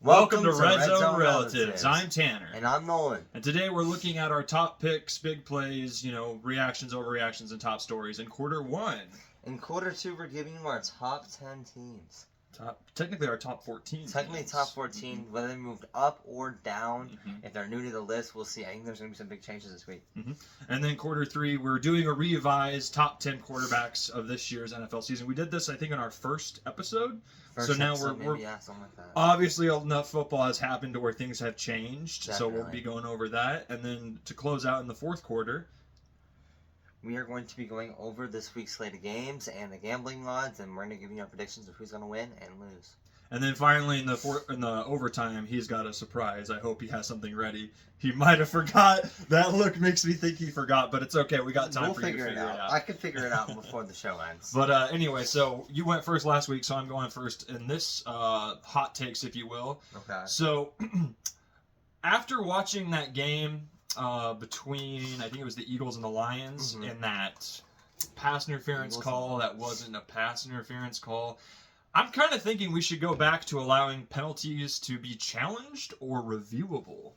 Welcome to Red Zone Relatives. I'm Tanner. And I'm Nolan. And today we're looking at our top picks, big plays, reactions, overreactions, and top stories in quarter one. In quarter two, we're giving you our top 10 teams. Technically our top 14 Technically teams. top 14, whether they moved up or down. If they're new to the list, we'll see. I think there's going to be some big changes this week. And then quarter three, we're doing a revised top 10 quarterbacks of this year's NFL season. We did this, I think, in our first episode. Something like that. Obviously enough football has happened to where things have changed. Definitely. So we'll be going over that. And then to close out in the fourth quarter, we are going to be going over this week's slate of games and the gambling odds, and we're going to give you our predictions of who's going to win and lose. And then finally in the overtime, he's got a surprise. I hope he has something ready. He might have forgot. That look makes me think he forgot, but it's okay. We got time for you to figure it out. I can figure it out before the show ends. But anyway, so you went first last week, so I'm going first in this hot takes, if you will. Okay. So after watching that game between, I think it was the Eagles and the Lions, in that pass interference call that wasn't a pass interference call, I'm kind of thinking we should go back to allowing penalties to be challenged or reviewable.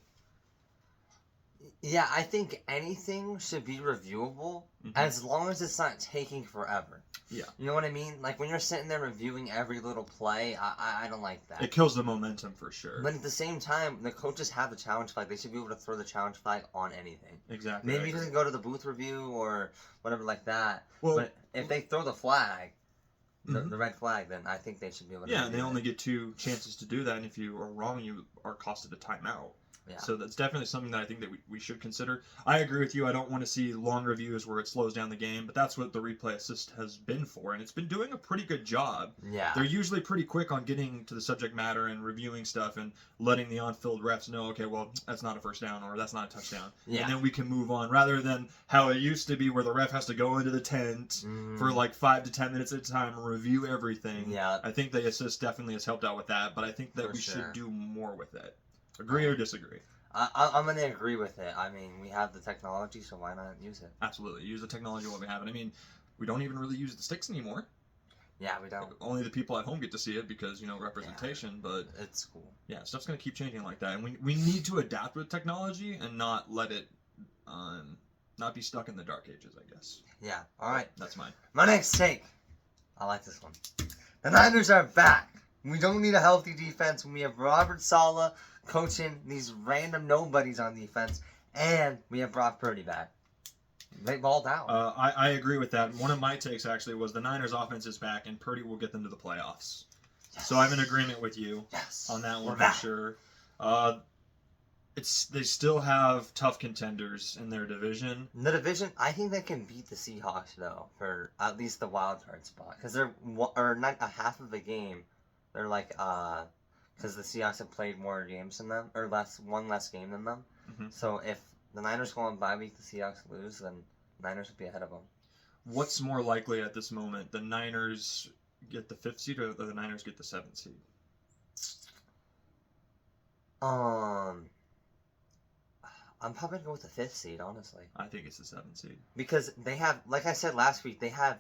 Yeah, I think anything should be reviewable as long as it's not taking forever. Yeah. You know what I mean? Like when you're sitting there reviewing every little play, I don't like that. It kills the momentum for sure. But at the same time, the coaches have the challenge flag. They should be able to throw the challenge flag on anything. Exactly. Maybe it doesn't go to the booth review or whatever like that. Well, but if they throw the flag, the red flag, then I think they should be able to. Yeah, and they only get 2 chances to do that, and if you are wrong, you are costed a timeout. Yeah. So that's definitely something that I think that we should consider. I agree with you. I don't want to see long reviews where it slows down the game, but that's what the replay assist has been for, and it's been doing a pretty good job. Yeah. They're usually pretty quick on getting to the subject matter and reviewing stuff and letting the on-field refs know, okay, well, that's not a first down or that's not a touchdown. Yeah. And then we can move on, rather than how it used to be where the ref has to go into the tent for like 5 to 10 minutes at a time and review everything. Yeah. I think the assist definitely has helped out with that, but I think that we should do more with it. Agree or disagree? I'm going to agree with it. I mean, we have the technology, so why not use it? Absolutely. Use the technology while we have it. I mean, we don't even really use the sticks anymore. Yeah, we don't. Only the people at home get to see it because, representation, but... It's cool. Yeah, stuff's going to keep changing like that. And we need to adapt with technology and not let it not be stuck in the dark ages, I guess. Yeah, all right. That's mine. My next take. I like this one. The Niners are back. We don't need a healthy defense when we have Robert Saleh coaching these random nobodies on defense, and we have Brock Purdy back. They balled out. I agree with that. One of my takes, actually, was the Niners' offense is back, and Purdy will get them to the playoffs. Yes. So I'm in agreement with you on that one for sure. They still have tough contenders in their division. The division, I think they can beat the Seahawks, though, for at least the wild card spot. Because they're not a half of a game. They're like, because the Seahawks have played more games than them, or one less game than them. So if the Niners go on bye week, the Seahawks lose, then the Niners would be ahead of them. What's more likely at this moment? The Niners get the 5th seed, or the Niners get the 7th seed? I'm probably going to go with the 5th seed, honestly. I think it's the 7th seed. Because they have, like I said last week, they have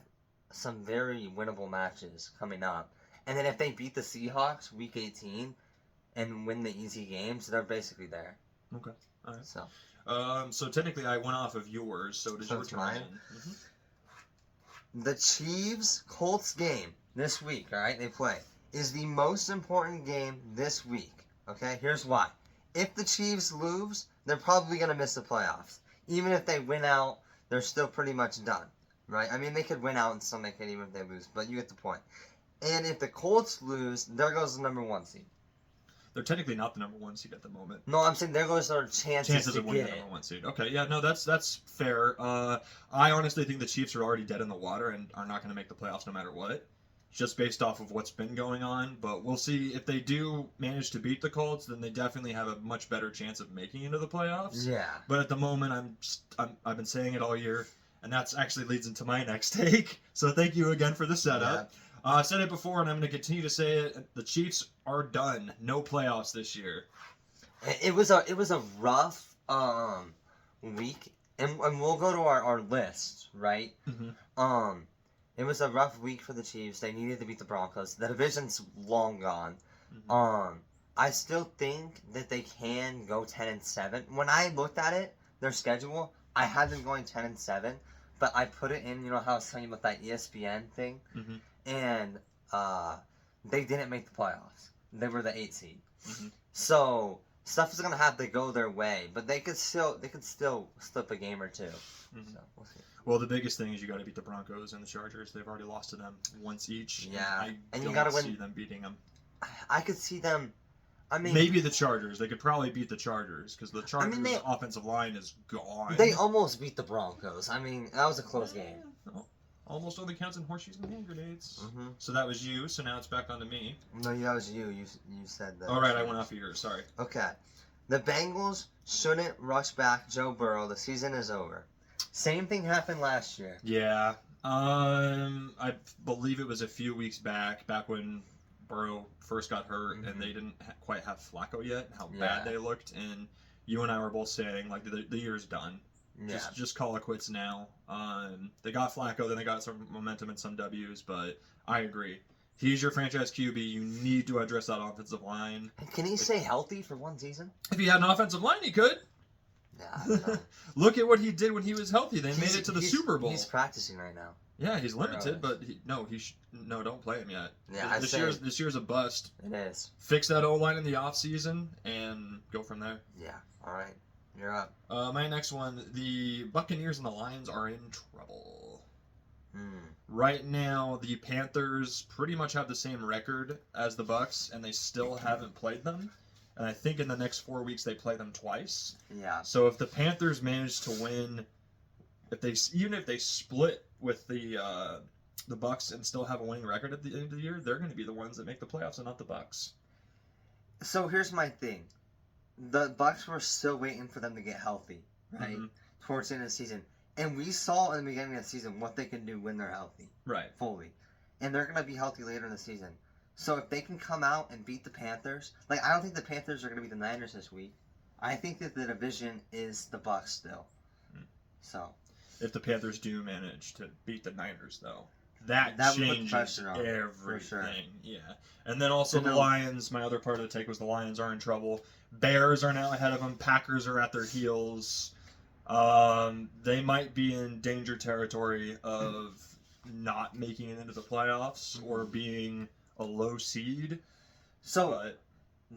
some very winnable matches coming up. And then if they beat the Seahawks week 18 and win the easy games, they're basically there. Okay. All right. So technically I went off of yours, so does your turn. Mine. The Chiefs-Colts game this week, all right, they play, is the most important game this week. Okay, here's why. If the Chiefs lose, they're probably going to miss the playoffs. Even if they win out, they're still pretty much done, right? I mean, they could win out and still make it even if they lose, but you get the point. And if the Colts lose, there goes the number 1 seed. They're technically not the number 1 seed at the moment. No, I'm saying there goes their chances to of winning the number 1 seed. Okay, yeah, no, that's fair. I honestly think the Chiefs are already dead in the water and are not going to make the playoffs no matter what, just based off of what's been going on. But we'll see. If they do manage to beat the Colts, then they definitely have a much better chance of making it into the playoffs. Yeah. But at the moment, I've been saying it all year, and that's actually leads into my next take. So thank you again for the setup. Yeah. I said it before, and I'm going to continue to say it. The Chiefs are done. No playoffs this year. It was a rough week, and we'll go to our list, right? It was a rough week for the Chiefs. They needed to beat the Broncos. The division's long gone. I still think that they can go 10-7. When I looked at it, their schedule, I had them going 10-7, but I put it in. You know how I was telling you about that ESPN thing, Mm-hmm. and they didn't make the playoffs. They were the 8 seed. Mm-hmm. So stuff is gonna have to go their way, but they could still slip a game or two. Mm-hmm. So we'll see. Well, the biggest thing is you got to beat the Broncos and the Chargers. They've already lost to them once each. Yeah, and you don't gotta see win. them beating them. I could see them. I mean, Maybe the Chargers. They could probably beat the Chargers because the Chargers' they- offensive line is gone. they almost beat the Broncos. I mean, that was a close game. Oh, almost only counts in horseshoes and hand grenades. Mm-hmm. So that was you. So now it's back onto me. No, that was you. You said that. All right, I went off of yours. Sorry. Okay. The Bengals shouldn't rush back Joe Burrow. The season is over. Same thing happened last year. Yeah. I believe it was a few weeks back when Burrow first got hurt and they didn't quite have Flacco yet. How bad they looked, and you and I were both saying like the year's done. Yeah. Just call it quits now. They got Flacco, then they got some momentum and some W's, but I agree. He's your franchise QB. You need to address that offensive line. Can he stay healthy for one season? If he had an offensive line, he could. Yeah, I don't know. Look at what he did when he was healthy. They made it to the Super Bowl. He's practicing right now. Yeah, he's limited, but don't play him yet. Yeah, this year's a bust. It is. Fix that O-line in the offseason and go from there. Yeah. All right. You're up. My next one, the Buccaneers and the Lions are in trouble. Hmm. Right now, the Panthers pretty much have the same record as the Bucks, and they still haven't played them. And I think in the next 4 weeks they play them twice. Yeah. So if the Panthers manage to win, even if they split with the Bucks and still have a winning record at the end of the year, they're going to be the ones that make the playoffs and not the Bucks. So here's my thing: the Bucks were still waiting for them to get healthy, right? Mm-hmm. Towards the end of the season, and we saw in the beginning of the season what they can do when they're healthy, Right. fully, and they're going to be healthy later in the season. So if they can come out and beat the Panthers, like I don't think the Panthers are going to beat the Niners this week. I think that the division is the Bucks still. So if the Panthers do manage to beat the Niners, though, that would put changes pressure on them, everything. for sure. Yeah, and then also the Lions. My other part of the take was the Lions are in trouble. Bears are now ahead of them. Packers are at their heels. They might be in danger territory of not making it into the playoffs or being a low seed. So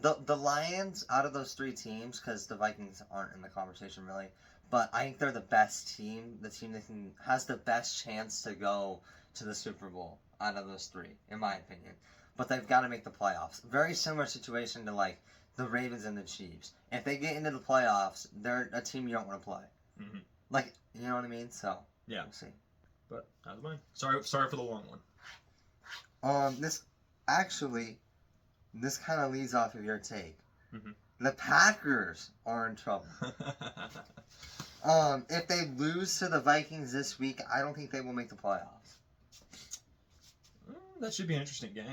the Lions, out of those three teams, because the Vikings aren't in the conversation really, but I think they're the best team. The team that has the best chance to go to the Super Bowl out of those three, in my opinion. But they've got to make the playoffs. Very similar situation to like the Ravens and the Chiefs. If they get into the playoffs, they're a team you don't want to play. Mm-hmm. Like, you know what I mean? So yeah, we'll see. But that was mine. Sorry for the long one. This kind of leads off of your take. Mm-hmm. The Packers are in trouble. If they lose to the Vikings this week, I don't think they will make the playoffs. That should be an interesting game.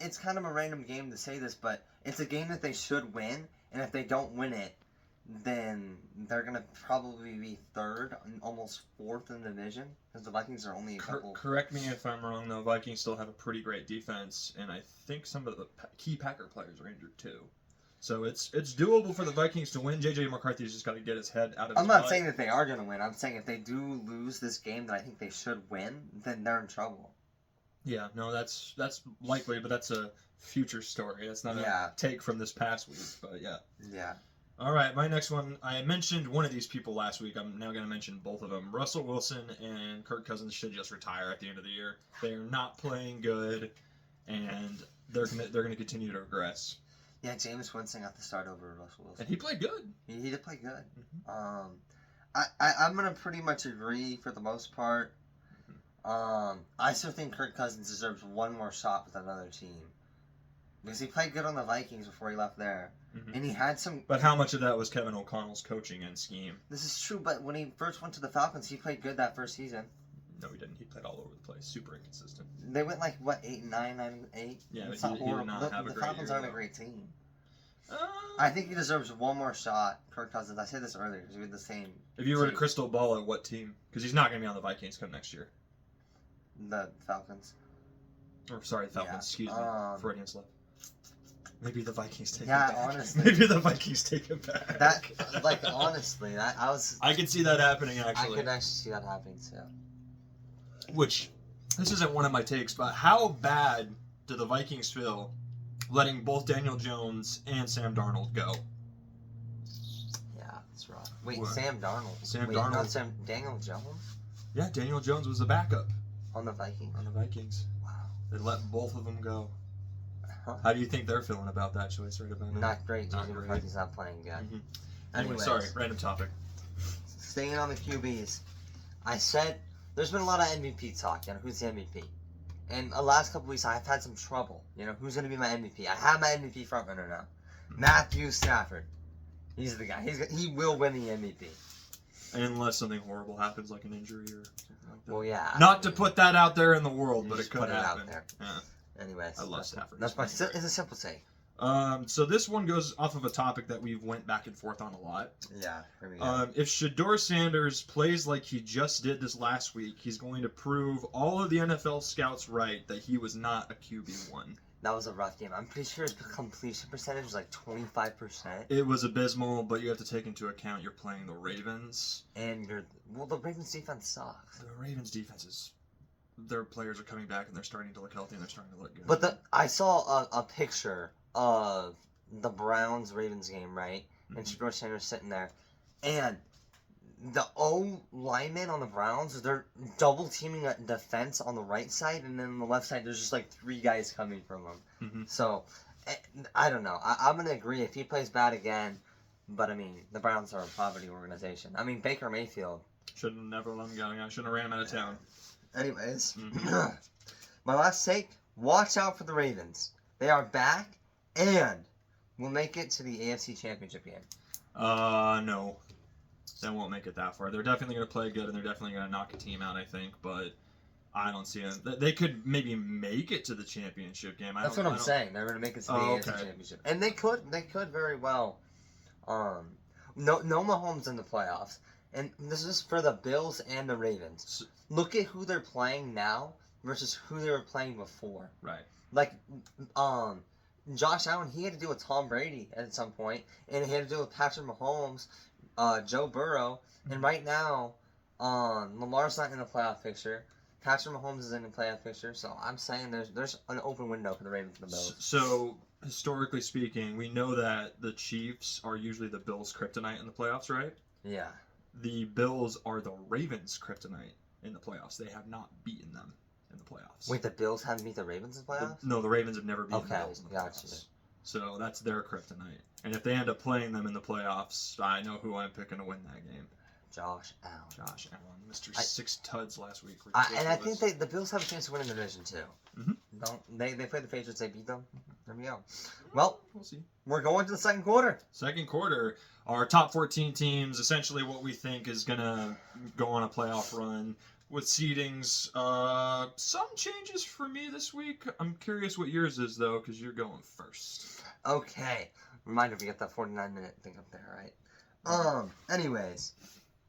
It's kind of a random game to say this, but it's a game that they should win, and if they don't win it, then they're going to probably be third, almost fourth in the division, because the Vikings are only a couple... Correct me if I'm wrong, though. Vikings still have a pretty great defense, and I think some of the key Packer players are injured, too. So it's doable for the Vikings to win. J.J. McCarthy's just got to get his head out of his I'm not butt. saying that they are going to win. I'm saying if they do lose this game that I think they should win, then they're in trouble. Yeah, no, that's likely, but that's a future story. That's not a take from this past week, but yeah. Yeah. All right, my next one. I mentioned one of these people last week. I'm now going to mention both of them. Russell Wilson and Kirk Cousins should just retire at the end of the year. They are not playing good, and they're going to continue to regress. Yeah, Jameis Winston got the start over Russell Wilson. And he played good. He did play good. Mm-hmm. I'm going to pretty much agree for the most part. I still think Kirk Cousins deserves one more shot with another team. Because he played good on the Vikings before he left there. Mm-hmm. And he had some... But how much of that was Kevin O'Connell's coaching and scheme? This is true, but when he first went to the Falcons, he played good that first season. No, he didn't. He played all over the place. Super inconsistent. They went like, what, 8-9, 9-8? Yeah, it's but not he horrible. did not have a the great Falcons year, aren't a though. great team. I think he deserves one more shot, Kirk Cousins. I said this earlier, because we had the same... If you were to crystal ball at what team? Because he's not going to be on the Vikings come next year. The Falcons. Or, sorry, the Falcons. Yeah. Excuse me. Freudian slip. Maybe the Vikings take it Yeah, back. honestly. Maybe the Vikings take it back. That, like, honestly, I could see that happening, I actually. could actually see that happening too. Which, this isn't one of my takes, but how bad do the Vikings feel letting both Daniel Jones and Sam Darnold go? Yeah, that's rough. Wait, What? Sam Darnold. Sam Wait, Darnold. not Daniel Jones Yeah, Daniel Jones was the backup on the Vikings. on the Vikings. Wow. They let both of them go. Huh. How do you think they're feeling about that choice right about now? Not great. Not JJ great. McCarthy's not playing good. Mhm. Anyway, Anyways, sorry, random topic. staying on the QBs, I said there's been a lot of MVP talk. You know, who's the MVP? And the last couple weeks, I've had some trouble. You know, who's going to be my MVP? I have my MVP frontrunner now. Matthew Stafford. He's the guy. He will win the MVP. Unless something horrible happens, like an injury or something like that. Well, yeah. Not to put that out there in the world, You but it just could put it out happen. there. Yeah. Anyways, I love Stafford. That's my. He's great. It's a simple take. So this one goes off of a topic that we've went back and forth on a lot. Yeah. Here we go. If Shador Sanders plays like he just did this last week, he's going to prove all of the NFL scouts right that he was not a QB1. That was a rough game. I'm pretty sure his completion percentage was like 25%. It was abysmal, but you have to take into account you're playing the Ravens. And the Ravens defense sucks. The Ravens defense is, their players are coming back and they're starting to look healthy and they're starting to look good. But I saw a picture of the Browns Ravens game, right? And Shador Sanders sitting there, and the O linemen on the Browns, they're double teaming a defense on the right side, and then on the left side, there's just like 3 guys coming from them. Mm-hmm. So I don't know. I'm gonna agree if he plays bad again. But I mean, the Browns are a poverty organization. I mean, Baker Mayfield. Shouldn't have never let him go. I shouldn't have ran him out of town. Anyways, my last take, watch out for the Ravens. They are back and will make it to the AFC Championship game. No. They won't make it that far. They're definitely going to play good and they're definitely going to knock a team out, I think, but I don't see it. They could maybe make it to the championship game. That's what I'm saying. They're going to make it to the AFC Championship. And they could very well. No Mahomes in the playoffs. And this is for the Bills and the Ravens. Look at who they're playing now versus who they were playing before. Right. Like, Josh Allen, he had to deal with Tom Brady at some point, and he had to deal with Patrick Mahomes, Joe Burrow, and right now, Lamar's not in the playoff picture. Patrick Mahomes is in the playoff picture, so I'm saying there's an open window for the Ravens and the Bills. So, historically speaking, we know that the Chiefs are usually the Bills' kryptonite in the playoffs, right? Yeah. The Bills are the Ravens' kryptonite in the playoffs. They have not beaten them in the playoffs. Wait, the Bills haven't beat the Ravens in the playoffs? No, the Ravens have never beaten the Bills in the gotcha. playoffs. So that's their kryptonite. And if they end up playing them in the playoffs, I know who I'm picking to win that game. Josh Allen. Josh Allen, Mr. 6 Tuds last week. And I think the Bills have a chance to win in the division too. Mm-hmm. They played the Patriots, they beat them. There we go. Well, we'll see. We're going to the second quarter. Second quarter, our top 14 teams, essentially what we think is going to go on a playoff run with seedings. Some changes for me this week. I'm curious what yours is, though, because you're going first. Okay. Reminder, we got that 49-minute thing up there, right? Anyways,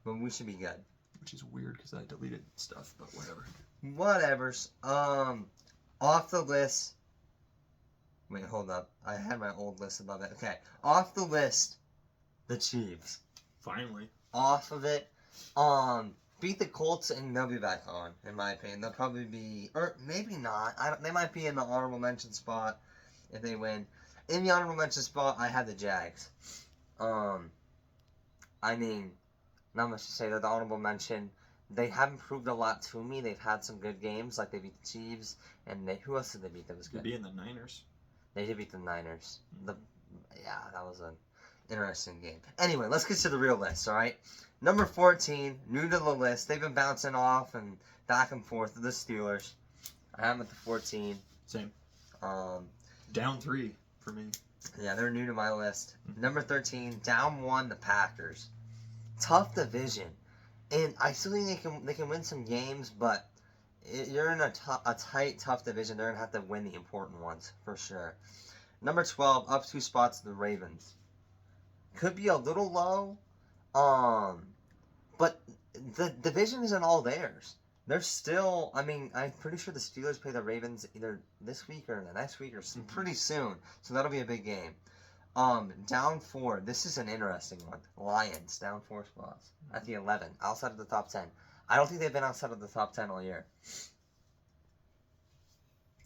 well, we should be good. Which is weird because I deleted stuff, but whatever. Whatevers. Off the list. Wait, hold up. I had my old list above it. Okay. Off the list, the Chiefs. Finally. Off of it. Beat the Colts and they'll be back on, in my opinion. They'll probably be, or maybe not. They might be in the honorable mention spot if they win. In the honorable mention spot, I have the Jags. I mean, not much to say. They're the honorable mention. They haven't proved a lot to me. They've had some good games, like they beat the Chiefs, and who else did they beat that was good? They'd be in the Niners. They did beat the Niners. Yeah, that was an interesting game. Anyway, let's get to the real list, all right? Number 14, new to the list. They've been bouncing off and back and forth with the Steelers. I have them at the 14. Same. Down 3 for me. Yeah, they're new to my list. Number 13, down 1, the Packers. Tough division. And I still think they can win some games, but you're in a tight, tough division. They're going to have to win the important ones, for sure. Number 12, up 2 spots, the Ravens. Could be a little low, but the division isn't all theirs. They're still. I mean, I'm pretty sure the Steelers play the Ravens either this week or the next week or pretty soon. So that'll be a big game. Down 4. This is an interesting one. Lions down 4 spots at the 11, outside of the top 10. I don't think they've been outside of the top 10 all year.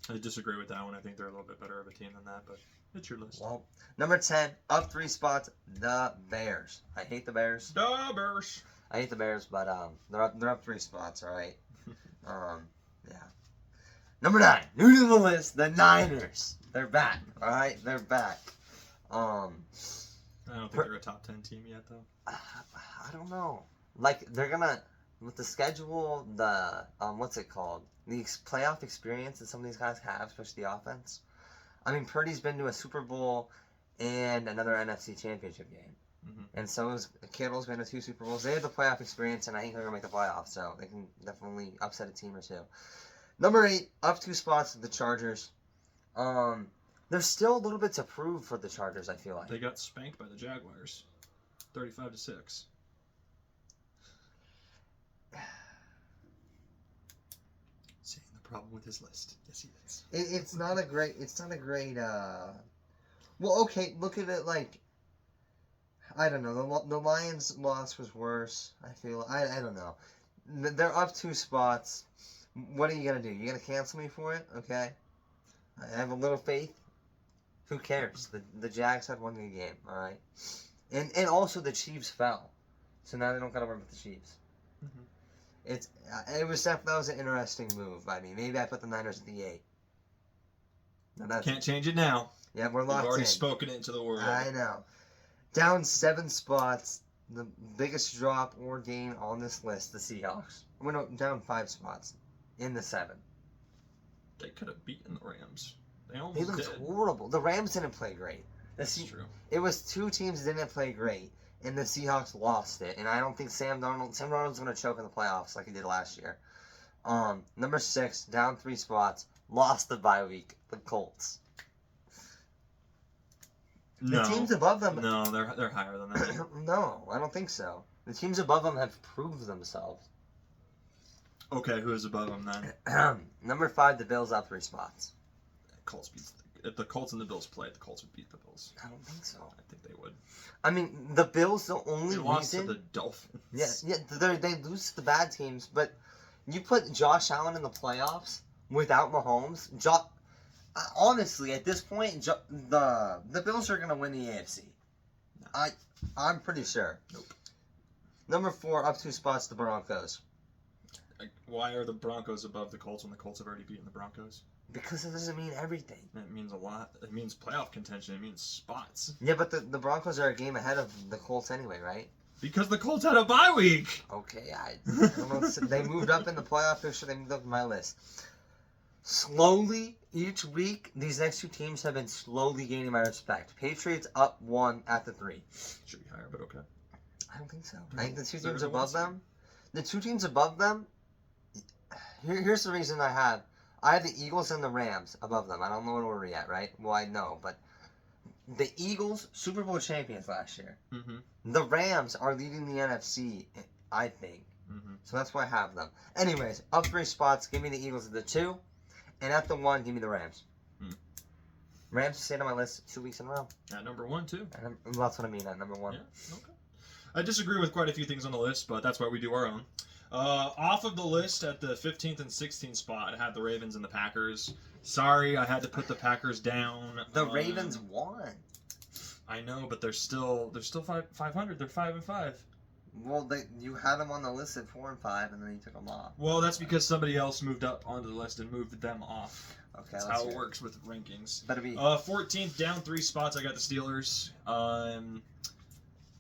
I disagree with that one. I think they're a little bit better of a team than that, but it's your list. Well, number 10, up 3 spots, the Bears. I hate the Bears. The Bears. I hate the Bears, but they're up 3 spots. All right. Yeah. Number 9, new to the list, the Niners. They're back. All right, they're back. I don't think they're a top 10 team yet, though. I don't know. Like they're gonna with the schedule, the what's it called? The playoff experience that some of these guys have, especially the offense. I mean, Purdy's been to a Super Bowl and another NFC Championship game. And so is Kittle's been to 2 Super Bowls. They have the playoff experience, and I think they're going to make the playoffs, so they can definitely upset a team or 2. Number 8, up 2 spots, the Chargers. There's still a little bit to prove for the Chargers, I feel like. They got spanked by the Jaguars, 35-6. Seeing the problem with his list. Yes, he is. It's not a great. Well, okay, look at it like. I don't know. The Lions' loss was worse. I feel. I don't know. They're up 2 spots. What are you gonna do? You gonna cancel me for it? Okay. I have a little faith. Who cares? The Jags had one good game. All right. And also the Chiefs fell, so now they don't gotta work with the Chiefs. That was an interesting move. I mean, maybe I put the Niners at the 8. No, Can't change it now. Yeah, we're locked in. You've already spoken it into the world. I know. Down 7 spots, the biggest drop or gain on this list, the Seahawks. Down 5 spots in the 7. They could have beaten the Rams. They They looked horrible. The Rams didn't play great. That's true. It was 2 teams that didn't play great, and the Seahawks lost it. And I don't think Sam Darnold's going to choke in the playoffs like he did last year. Number 6, down 3 spots, lost the bye week, the Colts. The teams above them. No, they're higher than that. No, I don't think so. The teams above them have proved themselves. Okay, who is above them then? Number 5, the Bills up 3 spots. Colts beats. If the Colts and the Bills played, the Colts would beat the Bills. I don't think so. I think they would. I mean, the Bills, the only they lost to the Dolphins. Yeah, they lose to the bad teams, but you put Josh Allen in the playoffs without Mahomes. Honestly, at this point, the Bills are going to win the AFC. No. I'm pretty sure. Nope. Number 4, up 2 spots, the Broncos. Why are the Broncos above the Colts when the Colts have already beaten the Broncos? Because it doesn't mean everything. It means a lot. It means playoff contention. It means spots. Yeah, but the Broncos are a game ahead of the Colts anyway, right? Because the Colts had a bye week. Okay, I don't know. They moved up in the playoff picture. They moved up in my list. Slowly, each week, these next 2 teams have been slowly gaining my respect. Patriots up 1 at the 3. Should be higher, but okay. I don't think so. I think the 2 teams above them. The 2 teams above them. Here's the reason I have the Eagles and the Rams above them. I don't know what order yet, right? Well, I know, but the Eagles, Super Bowl champions last year. The Rams are leading the NFC, I think. So that's why I have them. Anyways, up 3 spots. Give me the Eagles at the 2. And at the 1, give me the Rams. Rams stayed on my list 2 weeks in a row. At number 1, too. And that's what I mean, at number 1. Yeah, okay. I disagree with quite a few things on the list, but that's why we do our own. Off of the list at the 15th and 16th spot, I had the Ravens and the Packers. Sorry, I had to put the Packers down. The Ravens won. I know, but they're still 500. They're 5-5. Well, you had them on the list at 4 and 5, and then you took them off. Well, that's because somebody else moved up onto the list and moved them off. Okay, that's how it works with rankings. Better be. 14th, down 3 spots. I got the Steelers.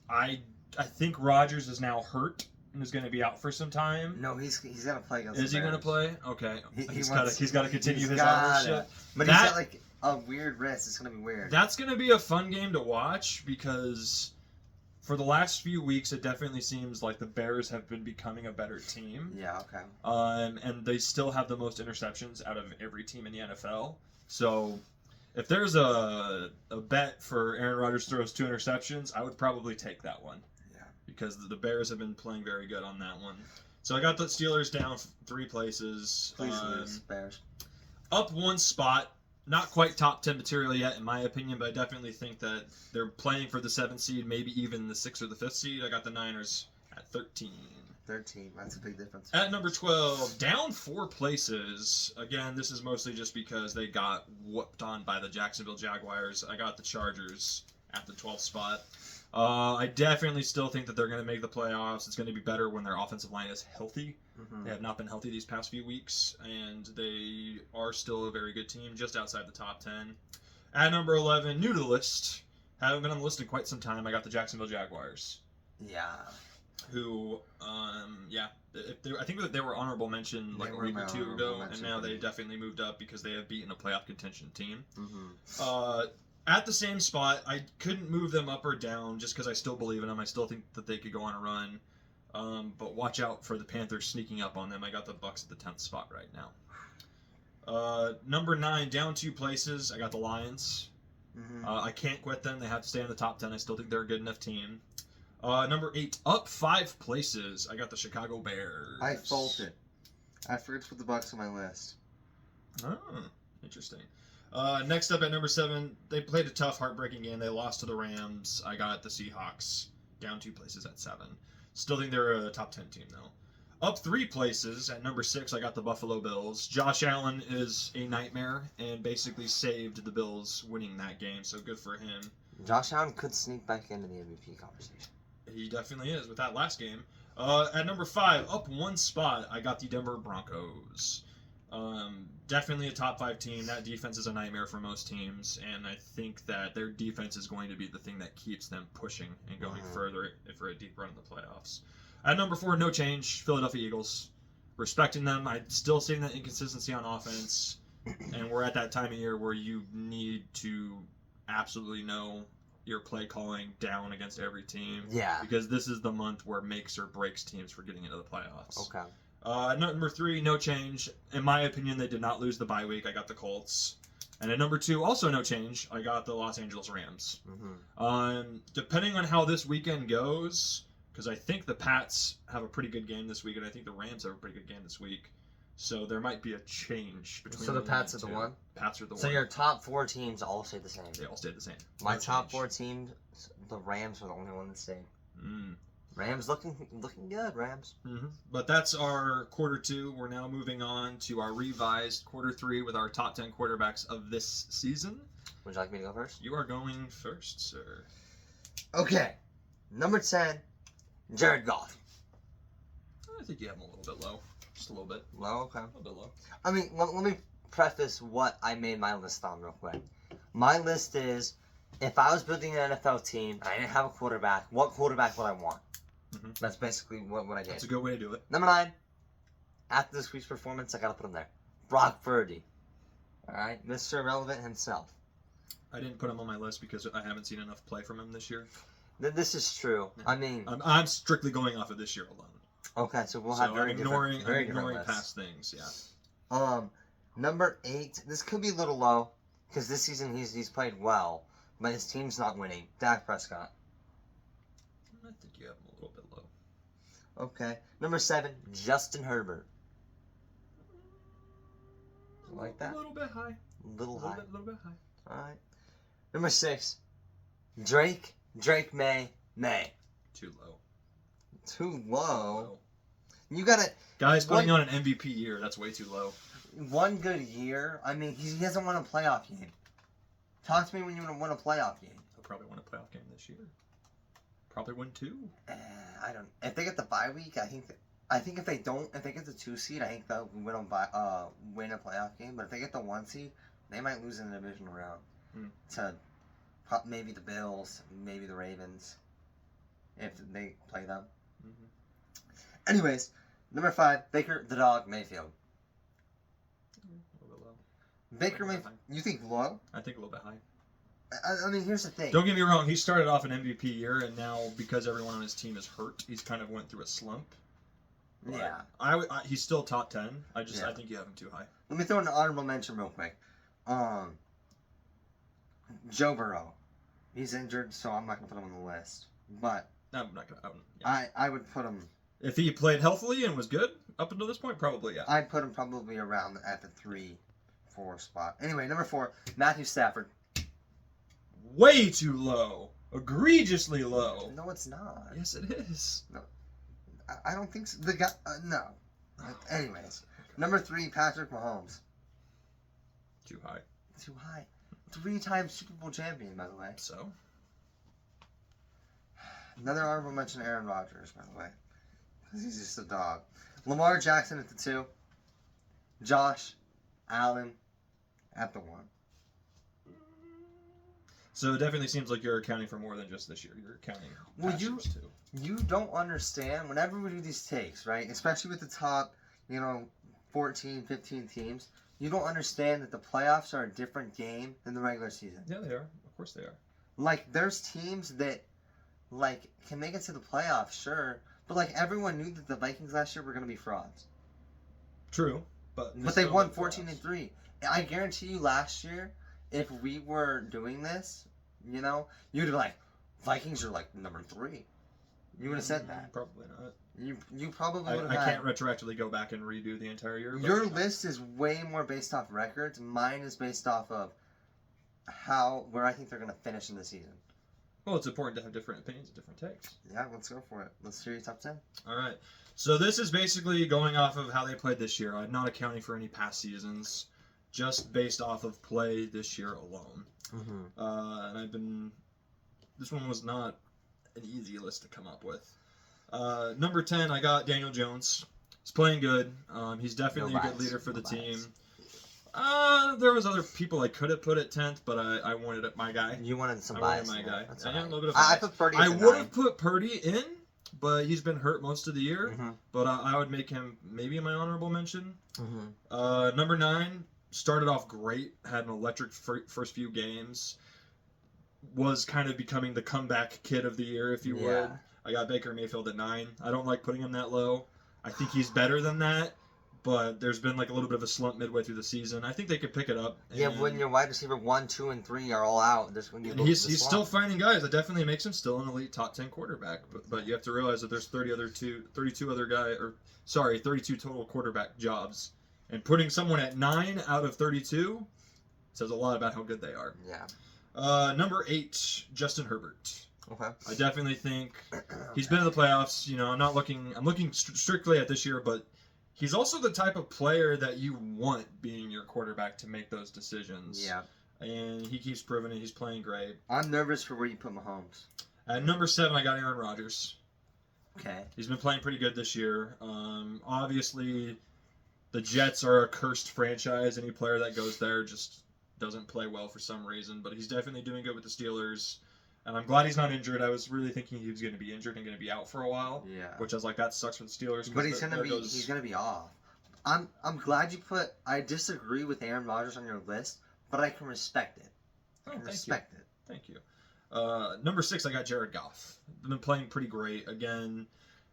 I think Rodgers is now hurt and is going to be out for some time. No, he's going to play against. Is he going to play? Okay. He's got to continue his ownership. But he's got like a weird wrist. It's going to be weird. That's going to be a fun game to watch because for the last few weeks, it definitely seems like the Bears have been becoming a better team. Yeah, okay. And they still have the most interceptions out of every team in the NFL. So if there's a bet for Aaron Rodgers throws 2 interceptions, I would probably take that one. Yeah. Because the Bears have been playing very good on that one. So I got the Steelers down 3 places. Please lose, Bears. Up 1 spot. Not quite top 10 material yet, in my opinion, but I definitely think that they're playing for the 7th seed, maybe even the 6th or the 5th seed. I got the Niners at 13. 13. That's a big difference. At number 12, down 4 places. Again, this is mostly just because they got whooped on by the Jacksonville Jaguars. I got the Chargers at the 12th spot. I definitely still think that they're going to make the playoffs. It's going to be better when their offensive line is healthy. Mm-hmm. They have not been healthy these past few weeks, and they are still a very good team, just outside the top 10. At number 11, new to the list, haven't been on the list in quite some time, I got the Jacksonville Jaguars. Yeah. Who, I think that they were honorable mention like a week or 2 ago, and now they definitely moved up because they have beaten a playoff contention team. Mm-hmm. At the same spot, I couldn't move them up or down just because I still believe in them. I still think that they could go on a run. But watch out for the Panthers sneaking up on them. I got the Bucks at the 10th spot right now. Number 9, down 2 places. I got the Lions. Mm-hmm. I can't quit them. They have to stay in the top 10. I still think they're a good enough team. Number 8, up 5 places. I got the Chicago Bears. I faulted. I forgot to put the Bucks on my list. Oh, interesting. Next up at number 7, they played a tough, heartbreaking game. They lost to the Rams. I got the Seahawks down 2 places at 7. Still think they're a top 10 team, though. Up 3 places at number 6, I got the Buffalo Bills. Josh Allen is a nightmare and basically saved the Bills winning that game, so good for him. Josh Allen could sneak back into the MVP conversation. He definitely is with that last game. At number 5, up 1 spot, I got the Denver Broncos. Definitely a top 5 team. That defense is a nightmare for most teams, and I think that their defense is going to be the thing that keeps them pushing and going further for a deep run in the playoffs. At number 4, no change, Philadelphia Eagles. Respecting them, I'm still seeing that inconsistency on offense, and we're at that time of year where you need to absolutely know your play calling down against every team. Yeah. Because this is the month where makes or breaks teams for getting into the playoffs. Okay. Number 3, no change. In my opinion, they did not lose the bye week. I got the Colts. And at number 2, also no change. I got the Los Angeles Rams. Mm-hmm. Depending on how this weekend goes, because I think the Pats have a pretty good game this week, and I think the Rams have a pretty good game this week. So there might be a change between. So the Pats are the one? Pats are the one. So your top 4 teams all stayed the same? They all stayed the same. My No top change. 4 teams, the Rams were the only one that stayed. Mm. Rams looking good, Rams. Mm-hmm. But that's our quarter 2. We're now moving on to our revised quarter 3 with our top 10 quarterbacks of this season. Would you like me to go first? You are going first, sir. Okay. Number 10, Jared Goff. I think you have him a little bit low. Just a little bit. Low, okay. A little bit low. I mean, let me preface what I made my list on real quick. My list is, if I was building an NFL team and I didn't have a quarterback, what quarterback would I want? Mm-hmm. That's basically what I did. That's a good way to do it. Number 9, after this week's performance, I gotta put him there. Brock Purdy. Alright, Mr. Irrelevant himself. I didn't put him on my list because I haven't seen enough play from him this year. This is true. Yeah. I mean... I'm strictly going off of this year alone. Okay, so we'll have very ignoring different past things, yeah. Number 8, this could be a little low, because this season he's played well, but his team's not winning. Dak Prescott. I think you have him a little bit low. Okay. Number 7, Justin Herbert. Like that? A little bit high. Little high. Little bit high. Alright. Number 6, Drake May. Too low. Too low? You gotta... Guys putting on an MVP year, that's way too low. One good year? I mean, he hasn't won a playoff game. Talk to me when you want to win a playoff game. He'll probably win a playoff game this year. Probably win 2. I don't... If they get the bye week, I think if they get the 2 seed, I think they'll win a playoff game. But if they get the 1 seed, they might lose in the divisional round to maybe the Bills, maybe the Ravens, if they play them. Mm-hmm. Anyways, number 5, Baker the Dog Mayfield. A little bit low. Baker Mayfield, you think low? I think a little bit high. I mean, here's the thing. Don't get me wrong. He started off an MVP year, and now because everyone on his team is hurt, he's kind of went through a slump. But yeah. He's still top 10. I think you have him too high. Let me throw an honorable mention real quick. Joe Burrow. He's injured, so I'm not gonna put him on the list. But No, I'm not gonna. Yeah. I would put him If he played healthily and was good up until this point, probably, yeah. I'd put him probably around at the 3-4 spot. Anyway, number 4, Matthew Stafford. Way too low. Egregiously low. No, it's not. Yes, it is. No, I don't think so. The guy, no. Anyways, number 3, Patrick Mahomes. Too high. Too high. 3-time Super Bowl champion, by the way. So? Another honorable mention, Aaron Rodgers, by the way. Because he's just a dog. Lamar Jackson at the 2. Josh Allen at the 1. So it definitely seems like you're accounting for more than just this year. You're accounting past years too. You don't understand. Whenever we do these takes, right? Especially with the top, 14, 15 teams, you don't understand that the playoffs are a different game than the regular season. Yeah, they are. Of course they are. Like, there's teams that, can make it to the playoffs, sure. But, everyone knew that the Vikings last year were going to be frauds. True. But they won 14-3. I guarantee you last year, if we were doing this, you'd be like, Vikings are number 3. You would have said that. Probably not. You probably would have. I can't retroactively go back and redo the entire year. Your list is way more based off records. Mine is based off of where I think they're going to finish in the season. Well, it's important to have different opinions and different takes. Yeah, let's go for it. Let's hear your top 10. All right. So this is basically going off of how they played this year. I'm not accounting for any past seasons, just based off of play this year alone. Mm-hmm. And this one was not an easy list to come up with. Number 10, I got Daniel Jones. He's playing good. He's definitely a good leader for the team. There was other people I could have put at 10th, but I wanted my guy. You wanted some bias. I wanted my guy. That's I right. a little bit of I put Purdy at I the would 9. have put Purdy in, but he's been hurt most of the year. Mm-hmm. But I would make him maybe my honorable mention. Mm-hmm. Number 9, started off great, had an electric first few games. Was kind of becoming the comeback kid of the year, if you would. I got Baker Mayfield at 9. I don't like putting him that low. I think he's better than that, but there's been a little bit of a slump midway through the season. I think they could pick it up. Yeah, when your wide receiver 1, 2, and 3 are all out, there's going to be he's still finding guys. That definitely makes him still an elite top 10 quarterback. But you have to realize that there's 32 total quarterback jobs, and putting someone at 9 out of 32 says a lot about how good they are. Yeah. Number 8, Justin Herbert. Okay. I definitely think he's been in the playoffs. I'm looking strictly at this year, but he's also the type of player that you want being your quarterback to make those decisions. Yeah. And he keeps proving it. He's playing great. I'm nervous for where you put Mahomes. At number 7, I got Aaron Rodgers. Okay. He's been playing pretty good this year. Obviously, the Jets are a cursed franchise. Any player that goes there just doesn't play well for some reason. But he's definitely doing good with the Steelers. And I'm glad he's not injured. I was really thinking he was going to be injured and going to be out for a while. Yeah. Which I was like, that sucks for the Steelers. But he's gonna be off. I'm glad you put. I disagree with Aaron Rodgers on your list, but I can respect it. Thank you. Number 6, I got Jared Goff. Been playing pretty great. Again,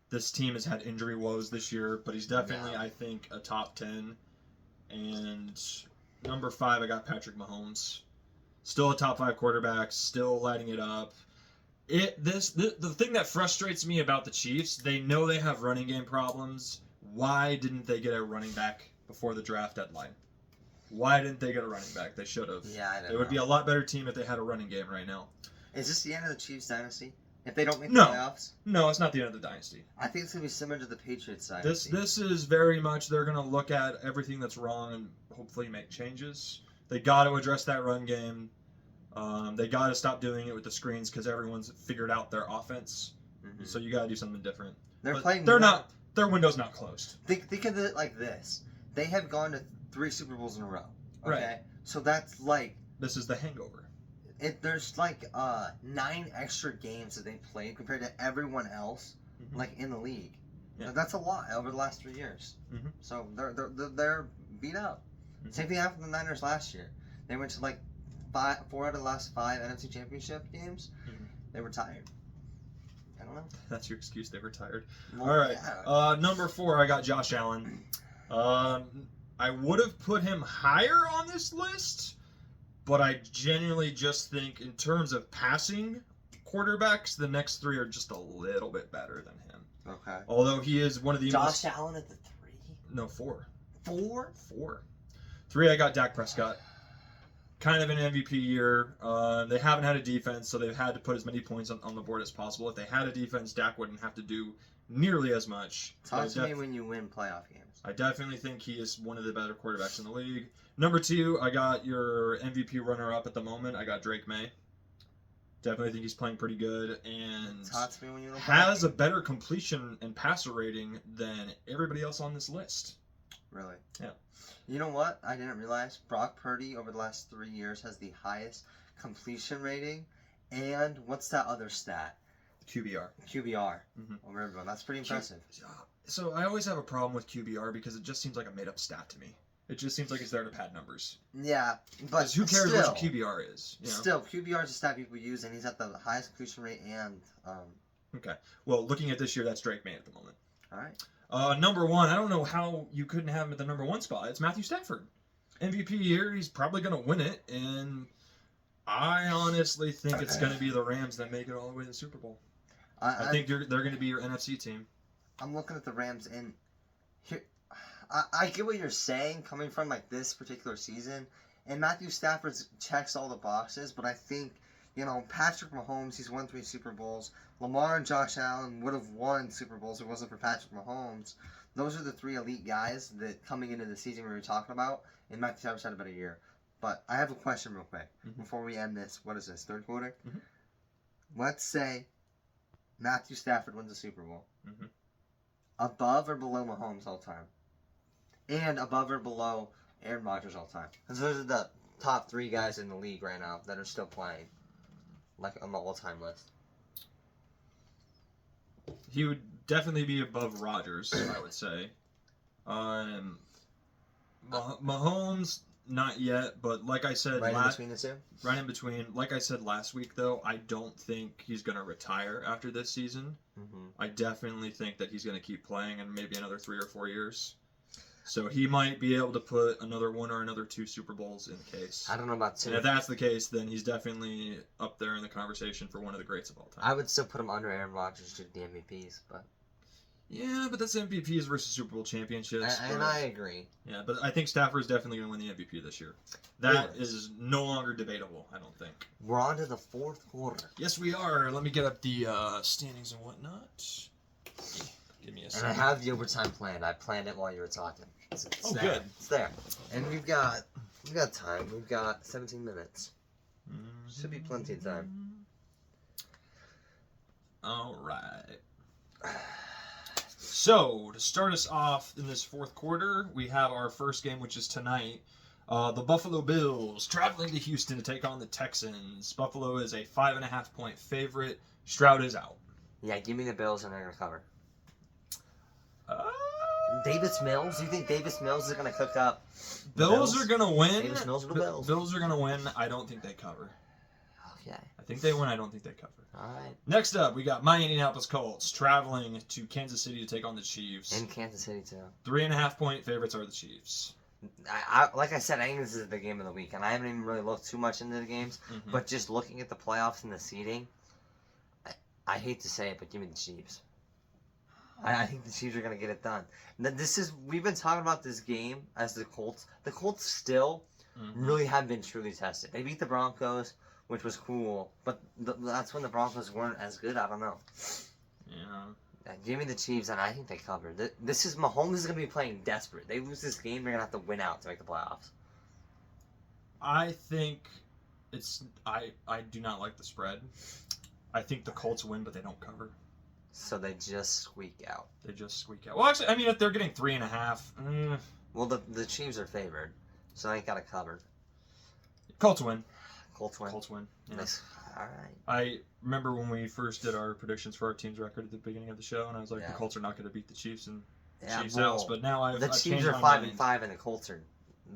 this team has had injury woes this year, but he's definitely, I think, a top 10. And number 5, I got Patrick Mahomes. Still a top 5 quarterback, still lighting it up. The thing that frustrates me about the Chiefs, they know they have running game problems. Why didn't they get a running back before the draft deadline? Why didn't they get a running back? They should have. Yeah, I know. They would be a lot better team if they had a running game right now. Is this the end of the Chiefs dynasty? If they don't make the playoffs? No, it's not the end of the dynasty. I think it's going to be similar to the Patriots dynasty. This is very much, they're going to look at everything that's wrong and hopefully make changes. They got to address that run game. They got to stop doing it with the screens because everyone's figured out their offense. Mm-hmm. So you got to do something different. Their window's not closed. Think of it like this. They have gone to 3 Super Bowls in a row. Okay? Right. So that's like... This is the hangover. There's 9 extra games that they played compared to everyone else, in the league. Yeah. That's a lot over the last 3 years. Mm-hmm. So they're beat up. Mm-hmm. Same thing happened to the Niners last year. They went to 4 out of the last 5 NFC Championship games. Mm-hmm. They were tired. I don't know. That's your excuse. They were tired. Well, all right. Yeah. Number 4, I got Josh Allen. I would have put him higher on this list, but I genuinely just think in terms of passing quarterbacks, the next three are just a little bit better than him. Okay. Although he is one of the Josh Allen at the 3? No, 4. 4? 4. 3, I got Dak Prescott. Kind of an MVP year. They haven't had a defense, so they've had to put as many points on the board as possible. If they had a defense, Dak wouldn't have to do nearly as much. Talk to me when you win playoff games. I definitely think he is one of the better quarterbacks in the league. Number 2, I got your MVP runner-up at the moment. I got Drake May. Definitely think he's playing pretty good and Talk to me when you win has a better completion and passer rating than everybody else on this list. Really? Yeah. You know what? I didn't realize Brock Purdy over the last 3 years has the highest completion rating. And what's that other stat? QBR. QBR. Mhm. Over everyone. That's pretty impressive. So I always have a problem with QBR because it just seems like a made-up stat to me. It just seems like it's there to pad numbers. Yeah, but who cares still, what your QBR is? You know? Still, QBR is a stat people use, and he's at the highest completion rate and. Okay. Well, looking at this year, that's Drake May at the moment. All right. Number 1, I don't know how you couldn't have him at the number 1 spot. It's Matthew Stafford. MVP year, he's probably going to win it, and I honestly think it's going to be the Rams that make it all the way to the Super Bowl. I think they're going to be your NFC team. I'm looking at the Rams, and here, I get what you're saying coming from like this particular season, and Matthew Stafford checks all the boxes, but I think, Patrick Mahomes, he's won 3 Super Bowls. Lamar and Josh Allen would have won Super Bowls if it wasn't for Patrick Mahomes. Those are the 3 elite guys that coming into the season we were talking about, and Matthew Stafford's had a better year. But I have a question real quick before we end this. What is this, 3rd quarter? Mm-hmm. Let's say Matthew Stafford wins the Super Bowl. Mm-hmm. Above or below Mahomes all time? And above or below Aaron Rodgers all time? Because those are the top 3 guys in the league right now that are still playing, like on the all-time list. He would definitely be above Rodgers, I would say. Mahomes, not yet, but like I said, Right in between the 2? Right in between. Like I said last week, though, I don't think he's going to retire after this season. Mm-hmm. I definitely think that he's going to keep playing in maybe another 3 or 4 years. So he might be able to put another 1 or another 2 Super Bowls in the case. I don't know about 2. And if that's the case, then he's definitely up there in the conversation for one of the greats of all time. I would still put him under Aaron Rodgers due to the MVPs, but... Yeah, but that's MVPs versus Super Bowl championships. And I agree. Yeah, but I think Stafford's definitely going to win the MVP this year. That is no longer debatable, I don't think. We're on to the 4th quarter. Yes, we are. Let me get up the standings and whatnot. Give me a second. And I have the overtime planned. I planned it while you were talking. It's there. Good. It's there. And we've got time. We've got 17 minutes. Should be plenty of time. All right. So, to start us off in this 4th quarter, we have our first game, which is tonight. The Buffalo Bills traveling to Houston to take on the Texans. Buffalo is a 5.5-point favorite. Stroud is out. Yeah, give me the Bills and they're going to cover. Davis Mills? You think Davis Mills is going to cook up? Bills are going to win. Davis Mills or the Bills? Bills are going to win. I don't think they cover. Okay. I think they win. I don't think they cover. All right. Next up, we got my Indianapolis Colts traveling to Kansas City to take on the Chiefs. In Kansas City, too. 3.5-point favorites are the Chiefs. Like I said, I think this is the game of the week, and I haven't even really looked too much into the games, but just looking at the playoffs and the seeding, I hate to say it, but give me the Chiefs. I think the Chiefs are going to get it done. We've been talking about this game as the Colts. The Colts still really have been truly tested. They beat the Broncos, which was cool, but that's when the Broncos weren't as good. I don't know. Yeah. Give me the Chiefs, and I think they cover. Mahomes is going to be playing desperate. They lose this game, they're going to have to win out to make the playoffs. I think I do not like the spread. I think the Colts win, but they don't cover. So they just squeak out. Well, actually, I mean, if they're getting 3.5. Well, the Chiefs are favored, so they got it covered. Colts win. Colts win. Yeah. Nice. All right. I remember when we first did our predictions for our team's record at the beginning of the show, and I was like, the Colts are not going to beat the Chiefs in Chiefs' house. But now I've Chiefs changed are my 5-5, and the Colts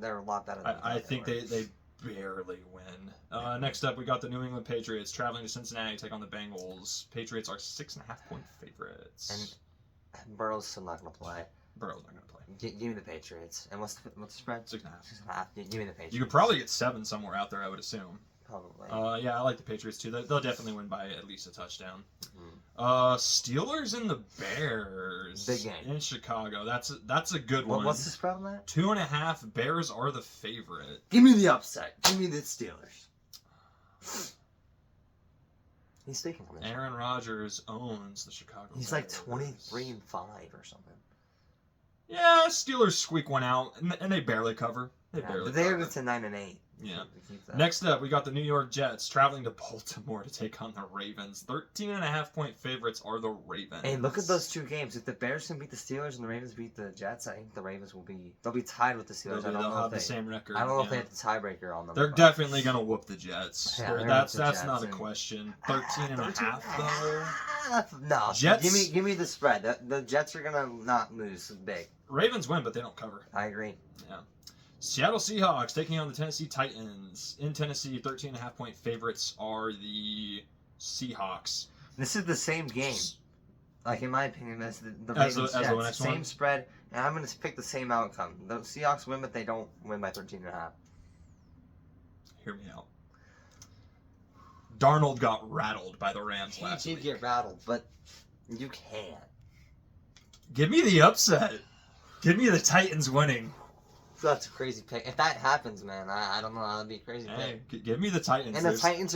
they're a lot better. I think they barely win. Next up, we got the New England Patriots traveling to Cincinnati to take on the Bengals. Patriots are 6.5-point favorites. And Burrow's still not going to play. Burrow's not going to play. Give me the Patriots. And what's the spread? 6.5. 6.5. Give me the Patriots. You could probably get 7 somewhere out there, I would assume. Probably. Yeah, I like the Patriots too. They'll definitely win by at least a touchdown. Steelers and the Bears. Big game in Chicago. That's a good one. What's the spread on that? 2.5. Bears are the favorite. Give me the upset. Give me the Steelers. He's taking on this. Aaron Rodgers owns the Chicago. He's Bears. like 23-5 or something. Yeah, Steelers squeak one out, and they barely cover. They But cover. get to 9-8. Yeah. Next up, we got the New York Jets traveling to Baltimore to take on the Ravens. 13.5-point favorites are the Ravens. Hey, look at those two games. If the Bears can beat the Steelers and the Ravens beat the Jets, I think the Ravens they'll be tied with the Steelers. They'll have the same record. I don't know if they have the tiebreaker on them. They're definitely gonna whoop the Jets. Yeah, That's not a question. 13.5 though. No, Jets. Give me the spread. The Jets are gonna not lose big. Ravens win, but they don't cover. I agree. Yeah. Seattle Seahawks taking on the Tennessee Titans. In Tennessee, 13.5-point favorites are the Seahawks. This is the same game. Like, in my opinion, as the As Ravens the Jets. next Same one? spread, and I'm going to pick the same outcome. The Seahawks win, but they don't win by 13.5. Hear me out. Darnold got rattled by the Rams last He week. did get rattled, but you can't. Give me the upset. Give me the Titans winning. That's a crazy pick. If that happens, man, I don't know. That'd be a crazy Hey, pick. give me the Titans. And the Titans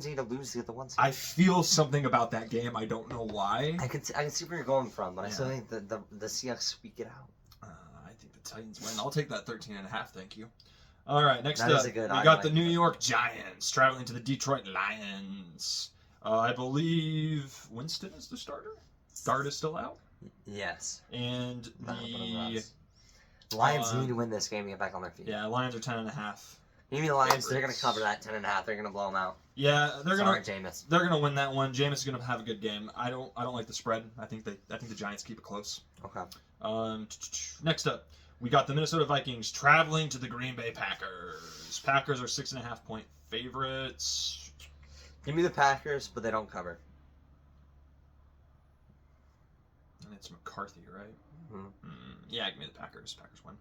need to lose to get the 1 seed. I feel something about that game. I don't know why. I can see where you're going from, but I still think the Seahawks squeak it out. I think the Titans win. I'll take that 13.5. Thank you. All right, next That up, is a good we got the New York Giants traveling to the Detroit Lions. I believe Winston is the starter. Dart is still out. Yes. And the Lions need to win this game to get back on their feet. Yeah, Lions are 10.5. Give me the Lions. They're going to cover that 10.5. They're going to blow them out. Yeah, they're Jameis. They're gonna win that one. Jameis is gonna have a good game. I don't like the spread. I think the Giants keep it close. Okay. Next up, we got the Minnesota Vikings traveling to the Green Bay Packers. Packers are 6.5-point favorites. Give me the Packers, but they don't cover. And it's McCarthy, right? Mm-hmm. Yeah, give me the Packers. Packers win.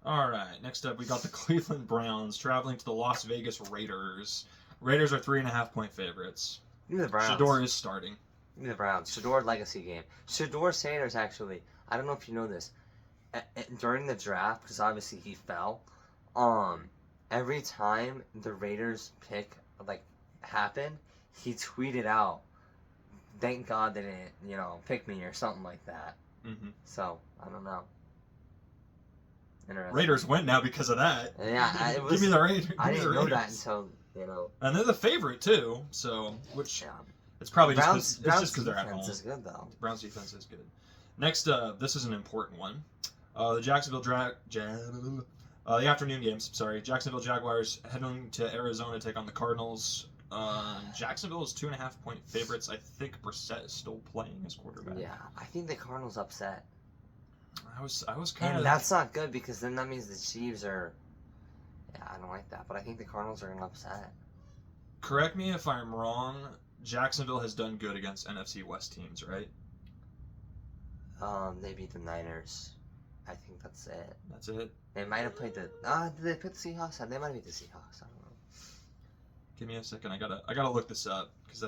All right. Next up, we got the Cleveland Browns traveling to the Las Vegas Raiders. Raiders are 3.5-point favorites. Give me the Browns. Shador is starting. Give me the Browns. Shador legacy game. Shador Sanders, actually, I don't know if you know this. During the draft, because obviously he fell, every time the Raiders pick, happened, he tweeted out, "Thank God they didn't, pick me," or something like that. Mm-hmm. So, I don't know. Interesting. Raiders win now because of that. Yeah, it was, give me the Raiders. I didn't know that until, And they're the favorite too, so Yeah. it's probably Browns just because they're at home. defense is good though. Browns defense is good. Next, this is an important one. The the afternoon games. Sorry, Jacksonville Jaguars heading to Arizona to take on the Cardinals. Jacksonville is 2.5-point favorites. I think Brissett is still playing as quarterback. Yeah, I think the Cardinals upset. I was kind of. And that's not good because then that means the Chiefs are. Yeah, I don't like that, but I think the Cardinals are gonna upset. Correct me if I'm wrong. Jacksonville has done good against NFC West teams, right? They beat the Niners. I think that's it. That's it. They might have played the. Did they put the Seahawks? They might have beat the Seahawks. I don't know. Give me a second. I gotta look this up because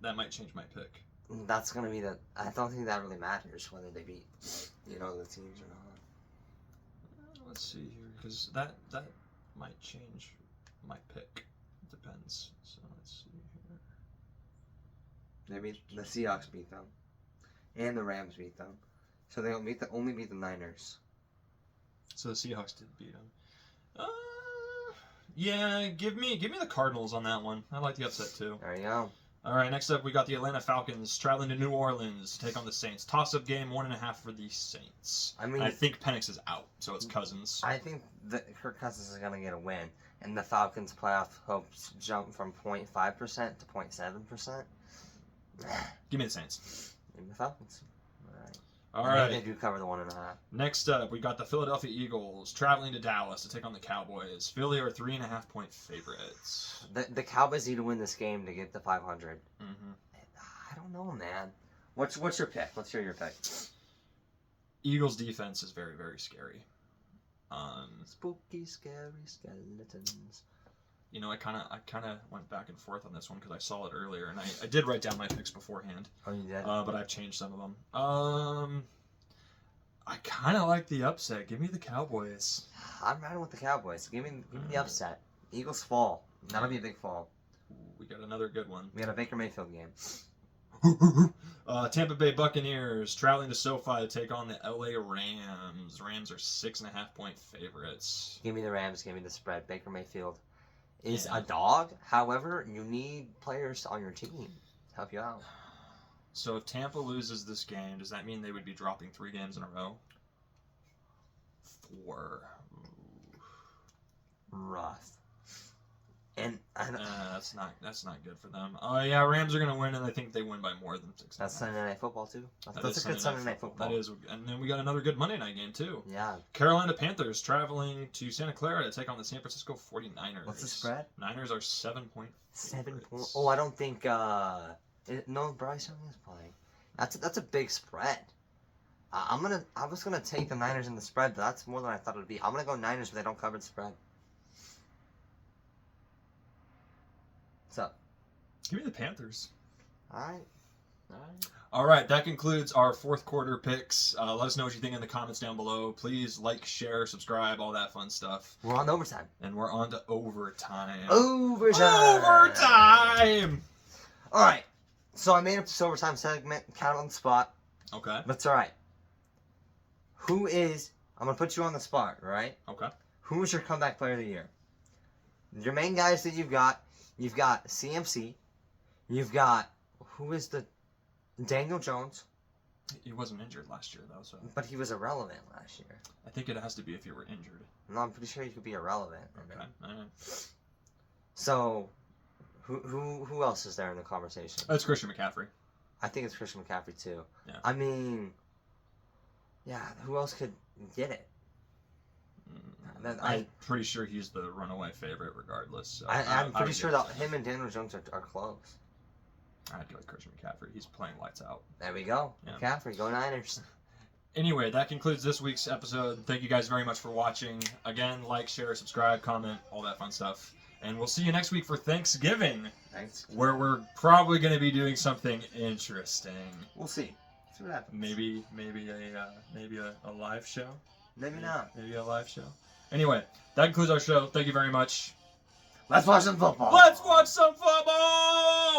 that might change my pick. That's gonna be the. I don't think that really matters whether they beat, the teams or not. Let's see here because that might change my pick. It depends. So let's see here. The Seahawks beat them, and the Rams beat them, so they only beat the Niners. So the Seahawks did beat them. Yeah, give me the Cardinals on that one. I like the upset too. There you go. All right, next up we got the Atlanta Falcons traveling to New Orleans to take on the Saints. Toss-up game, 1.5 for the Saints. I think Penix is out, so it's Cousins. I think that Kirk Cousins is gonna get a win, and the Falcons' playoff hopes jump from 0.5% to 0.7%. Give me the Saints. Give me the Falcons. All I right. think they do cover the 1.5. Next up, we got the Philadelphia Eagles traveling to Dallas to take on the Cowboys. Philly are 3.5-point favorites. The Cowboys need to win this game to get to 500. Mm-hmm. I don't know, man. What's your pick? Let's hear your pick. Eagles defense is very, very scary. Spooky, scary skeletons. You know, I kind of went back and forth on this one because I saw it earlier, and I did write down my picks beforehand. Oh, you did? But I've changed some of them. I kind of like the upset. Give me the Cowboys. I'm riding with the Cowboys. Give me the upset. Eagles fall. That'll be a big fall. We got another good one. We got a Baker Mayfield game. Tampa Bay Buccaneers traveling to SoFi to take on the LA Rams. Rams are 6.5-point favorites. Give me the Rams. Give me the spread. Baker Mayfield is a dog. However, you need players on your team to help you out. So if Tampa loses this game, does that mean they would be dropping 3 games in a row? 4. Rough. And that's not good for them. Oh yeah, Rams are gonna win, and I think they win by more than 6. That's Sunday Night Football too. That's a good Sunday Night Football. That is, and then we got another good Monday night game too. Yeah. Carolina Panthers traveling to Santa Clara to take on the San Francisco 49ers. What's the spread? Niners are 7-point. 7 points. Oh, I don't think. No, Bryce Young is playing. That's a big spread. I was gonna take the Niners in the spread, but that's more than I thought it would be. I'm gonna go Niners, but they don't cover the spread. What's up? Give me the Panthers. All right, that concludes our fourth quarter picks. Let us know what you think in the comments down below. Please like, share, subscribe, all that fun stuff. We're on to overtime. And we're on to overtime. Overtime! All right. So I made up this overtime segment, count on the spot. Okay. That's all right. I'm going to put you on the spot, right? Okay. Who is your comeback player of the year? Your main guys that you've got CMC. You've got, Daniel Jones. He wasn't injured last year, though, so. But he was irrelevant last year. I think it has to be if you were injured. No, I'm pretty sure he could be irrelevant. Okay. All right. So, who else is there in the conversation? That's Christian McCaffrey. I think it's Christian McCaffrey, too. Yeah. I mean, yeah, who else could get it? I'm pretty sure he's the runaway favorite regardless. So I'm pretty sure that him and Daniel Jones are close. I'd go with Christian McCaffrey. He's playing lights out. There we go. Yeah. McCaffrey, go Niners. Anyway, that concludes this week's episode. Thank you guys very much for watching. Again, like, share, subscribe, comment, all that fun stuff. And we'll see you next week for Thanksgiving. Where we're probably going to be doing something interesting. We'll see. See what happens. Maybe a live show. Maybe not. Maybe a live show. Anyway, that concludes our show. Thank you very much. Let's watch some football. Let's watch some football!